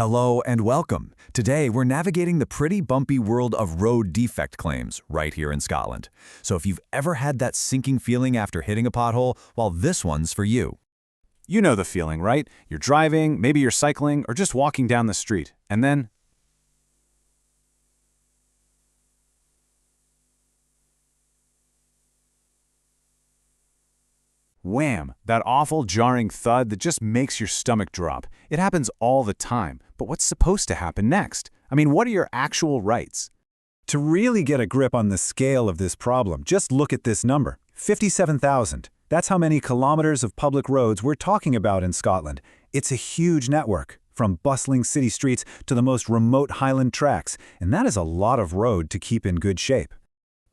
Hello and welcome. Today we're navigating the pretty bumpy world of road defect claims right here in Scotland. So if you've ever had that sinking feeling after hitting a pothole, well, this one's for you. You know the feeling, right? You're driving, maybe you're cycling, or just walking down the street, and then wham! That awful jarring thud that just makes your stomach drop. It happens all the time, but what's supposed to happen next? I mean, what are your actual rights? To really get a grip on the scale of this problem, just look at this number, 57,000. That's how many kilometers of public roads we're talking about in Scotland. It's a huge network, from bustling city streets to the most remote highland tracks, and that is a lot of road to keep in good shape.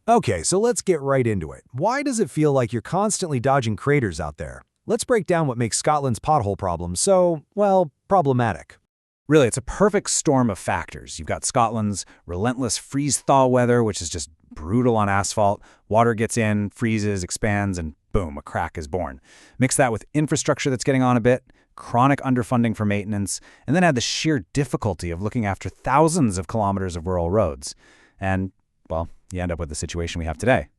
Okay, so let's get right into it. Why does it feel like you're constantly dodging craters out there? Let's break down what makes Scotland's pothole problem so, well, problematic. Really, it's a perfect storm of factors. You've got Scotland's relentless freeze-thaw weather, which is just brutal on asphalt. Water gets in, freezes, expands, and boom, a crack is born. Mix that with infrastructure that's getting on a bit, chronic underfunding for maintenance, and then add the sheer difficulty of looking after thousands of kilometers of rural roads. And, well, you end up with the situation we have today.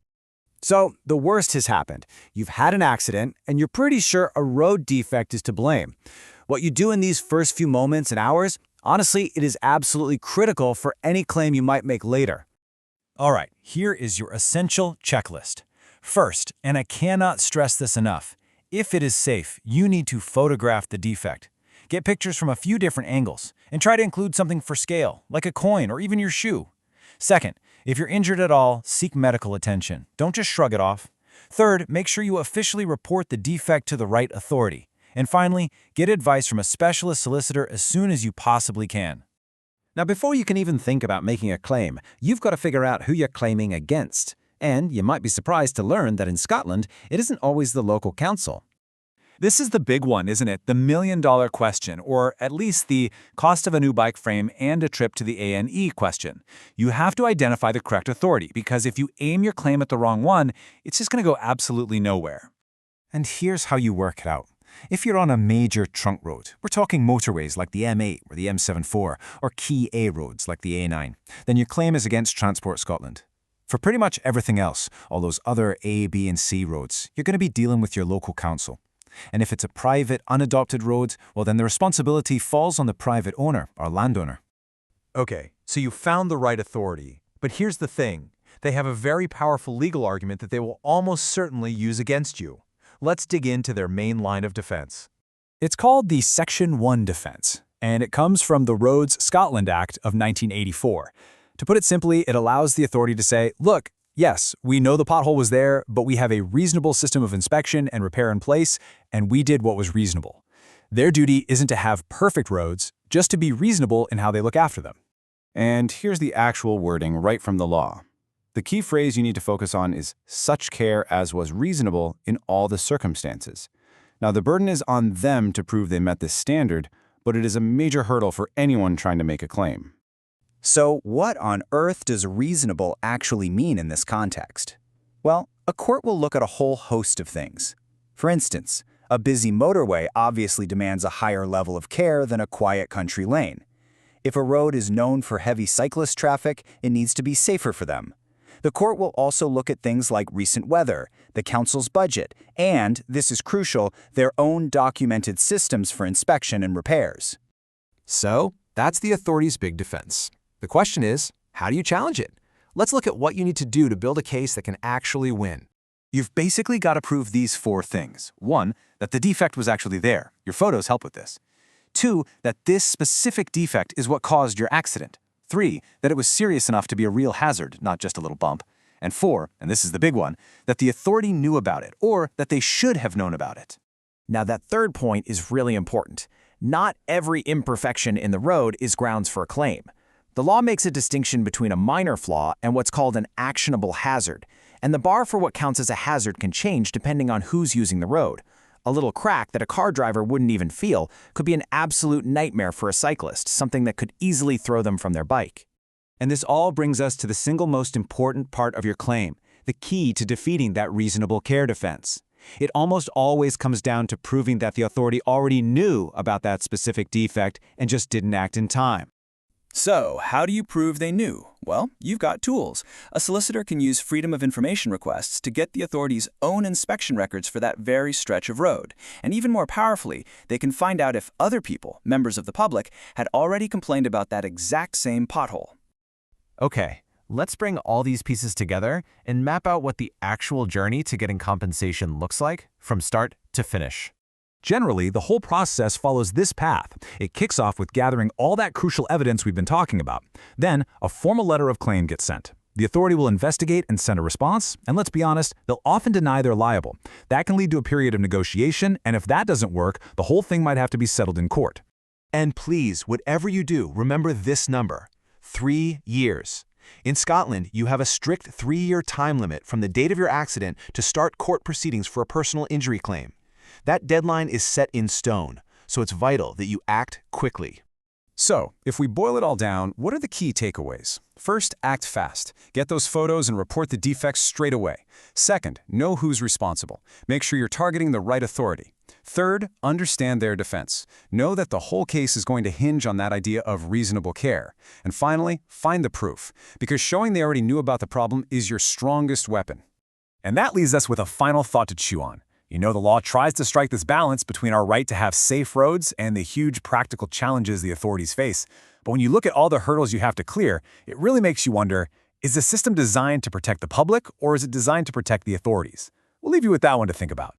So, the worst has happened. You've had an accident, and you're pretty sure a road defect is to blame. What you do in these first few moments and hours, honestly, it is absolutely critical for any claim you might make later. All right, here is your essential checklist. First, and I cannot stress this enough, if it is safe, you need to photograph the defect. Get pictures from a few different angles, and try to include something for scale, like a coin or even your shoe. Second, if you're injured at all, seek medical attention. Don't just shrug it off. Third, make sure you officially report the defect to the right authority. And finally, get advice from a specialist solicitor as soon as you possibly can. Now, before you can even think about making a claim, you've got to figure out who you're claiming against. And you might be surprised to learn that in Scotland, it isn't always the local council. This is the big one, isn't it? The million-dollar question, or at least the cost of a new bike frame and a trip to the A&E question. You have to identify the correct authority, because if you aim your claim at the wrong one, it's just going to go absolutely nowhere. And here's how you work it out. If you're on a major trunk road, we're talking motorways like the M8 or the M74, or key A roads like the A9, then your claim is against Transport Scotland. For pretty much everything else, all those other A, B, and C roads, you're going to be dealing with your local council. And if it's a private, unadopted road, well then the responsibility falls on the private owner, or landowner. Okay, so you found the right authority. But here's the thing. They have a very powerful legal argument that they will almost certainly use against you. Let's dig into their main line of defense. It's called the Section 1 defense, and it comes from the Roads Scotland Act of 1984. To put it simply, it allows the authority to say, look, yes, we know the pothole was there, but we have a reasonable system of inspection and repair in place, and we did what was reasonable. Their duty isn't to have perfect roads, just to be reasonable in how they look after them. And here's the actual wording right from the law. The key phrase you need to focus on is such care as was reasonable in all the circumstances. Now, the burden is on them to prove they met this standard, but it is a major hurdle for anyone trying to make a claim. So what on earth does reasonable actually mean in this context? Well, a court will look at a whole host of things. For instance, a busy motorway obviously demands a higher level of care than a quiet country lane. If a road is known for heavy cyclist traffic, it needs to be safer for them. The court will also look at things like recent weather, the council's budget, and, this is crucial, their own documented systems for inspection and repairs. So, that's the authority's big defense. The question is, how do you challenge it? Let's look at what you need to do to build a case that can actually win. You've basically got to prove these four things. 1, that the defect was actually there. Your photos help with this. 2, that this specific defect is what caused your accident. 3, that it was serious enough to be a real hazard, not just a little bump. And 4, and this is the big one, that the authority knew about it, or that they should have known about it. Now that third point is really important. Not every imperfection in the road is grounds for a claim. The law makes a distinction between a minor flaw and what's called an actionable hazard, and the bar for what counts as a hazard can change depending on who's using the road. A little crack that a car driver wouldn't even feel could be an absolute nightmare for a cyclist, something that could easily throw them from their bike. And this all brings us to the single most important part of your claim, the key to defeating that reasonable care defense. It almost always comes down to proving that the authority already knew about that specific defect and just didn't act in time. So, how do you prove they knew? Well, you've got tools. A solicitor can use Freedom of Information requests to get the authority's own inspection records for that very stretch of road. And even more powerfully, they can find out if other people, members of the public, had already complained about that exact same pothole. Okay, let's bring all these pieces together and map out what the actual journey to getting compensation looks like from start to finish. Generally, the whole process follows this path. It kicks off with gathering all that crucial evidence we've been talking about. Then, a formal letter of claim gets sent. The authority will investigate and send a response, and let's be honest, they'll often deny they're liable. That can lead to a period of negotiation, and if that doesn't work, the whole thing might have to be settled in court. And please, whatever you do, remember this number: 3 years. In Scotland, you have a strict 3-year time limit from the date of your accident to start court proceedings for a personal injury claim. That deadline is set in stone, so it's vital that you act quickly. So, if we boil it all down, what are the key takeaways? First, act fast. Get those photos and report the defects straight away. Second, know who's responsible. Make sure you're targeting the right authority. Third, understand their defense. Know that the whole case is going to hinge on that idea of reasonable care. And finally, find the proof, because showing they already knew about the problem is your strongest weapon. And that leaves us with a final thought to chew on. You know, the law tries to strike this balance between our right to have safe roads and the huge practical challenges the authorities face. But when you look at all the hurdles you have to clear, it really makes you wonder, is the system designed to protect the public or is it designed to protect the authorities? We'll leave you with that one to think about.